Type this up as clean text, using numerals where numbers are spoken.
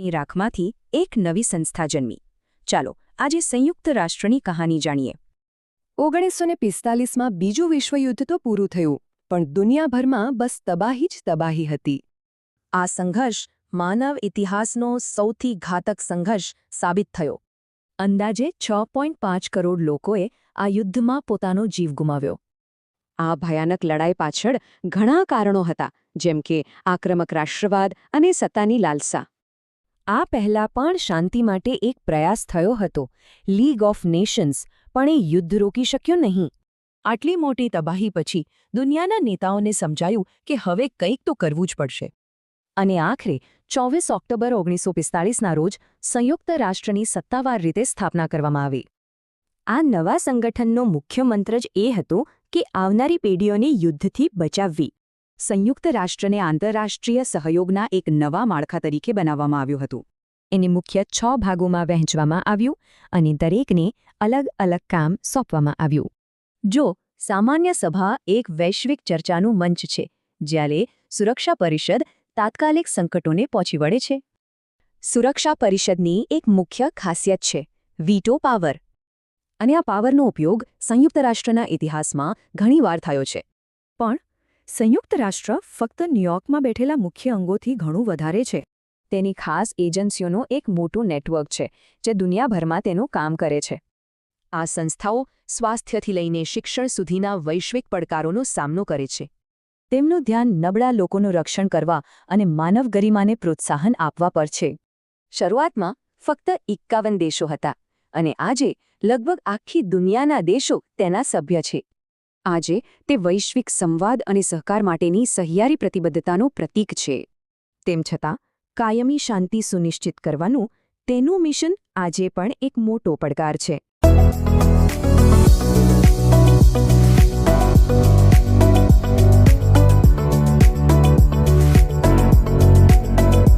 ની રાખમાંથી એક નવી સંસ્થા જન્મી. ચાલો આજે સંયુક્ત રાષ્ટ્રની કહાની જાણીએ. 1945માં બીજું વિશ્વયુદ્ધ તો પૂરું થયું, પણ દુનિયાભરમાં બસ તબાહી જ તબાહી હતી. આ સંઘર્ષ માનવ ઇતિહાસનો સૌથી ઘાતક સંઘર્ષ સાબિત થયો. અંદાજે 6.5 કરોડ લોકોએ આ યુદ્ધમાં પોતાનો જીવ ગુમાવ્યો. આ ભયાનક લડાઈ પાછળ ઘણા કારણો હતા, જેમ કે આક્રમક રાષ્ટ્રવાદ અને સત્તાની લાલસા. આ પહેલા પણ શાંતિ માટે એક પ્રયાસ થયો હતો, લીગ ઓફ નેશન્સ, પણ એ યુદ્ધ રોકી શક્યો નહીં. આટલી મોટી તબાહી પછી દુનિયાના નેતાઓને સમજાયું કે હવે કંઈક તો કરવું જ પડશે. અને આખરે 24 ઓક્ટોબર 1945ના રોજ સંયુક્ત રાષ્ટ્રની સત્તાવાર રીતે સ્થાપના કરવામાં આવી. આ નવા સંગઠનનો મુખ્ય મંત્ર જ એ હતો કે આવનારી પેઢીઓને યુદ્ધથી બચાવવી. સંયુક્ત રાષ્ટ્રને આંતરરાષ્ટ્રીય સહયોગના એક નવા માળખા તરીકે બનાવવામાં આવ્યું હતું. એને મુખ્ય 6 ભાગોમાં વહેંચવામાં આવ્યું અને દરેકને અલગ અલગ કામ સોંપવામાં આવ્યું. જો સામાન્ય સભા એક વૈશ્વિક ચર્ચાનું મંચ છે, જ્યારે સુરક્ષા પરિષદ તાત્કાલિક સંકટોને પહોંચી વળે છે. સુરક્ષા પરિષદની એક મુખ્ય ખાસિયત છે વીટો પાવર. અને આ પાવરનો ઉપયોગ સંયુક્ત રાષ્ટ્રના ઇતિહાસમાં ઘણીવાર થયો છે. પણ સંયુક્ત રાષ્ટ્ર ફક્ત ન્યૂયોર્કમાં બેઠેલા મુખ્ય અંગોથી ઘણું વધારે છે. તેની ખાસ એજન્સીઓનું એક મોટું નેટવર્ક છે, જે દુનિયાભરમાં તેનું કામ કરે છે. આ સંસ્થાઓ સ્વાસ્થ્યથી લઈને શિક્ષણ સુધીના વૈશ્વિક પડકારોનો સામનો કરે છે. તેમનું ધ્યાન નબળા લોકોનું રક્ષણ કરવા અને માનવ ગરિમાને પ્રોત્સાહન આપવા પર છે. શરૂઆતમાં ફક્ત 51 દેશો હતા, અને આજે લગભગ આખી દુનિયાના દેશો તેના સભ્ય છે. આજે તે વૈશ્વિક સંવાદ અને સહકાર માટેની સહિયારી પ્રતિબદ્ધતાનું પ્રતીક છે. તેમ છતાં કાયમી શાંતિ સુનિશ્ચિત કરવાનું તેનું મિશન આજે પણ એક મોટો પડકાર છે.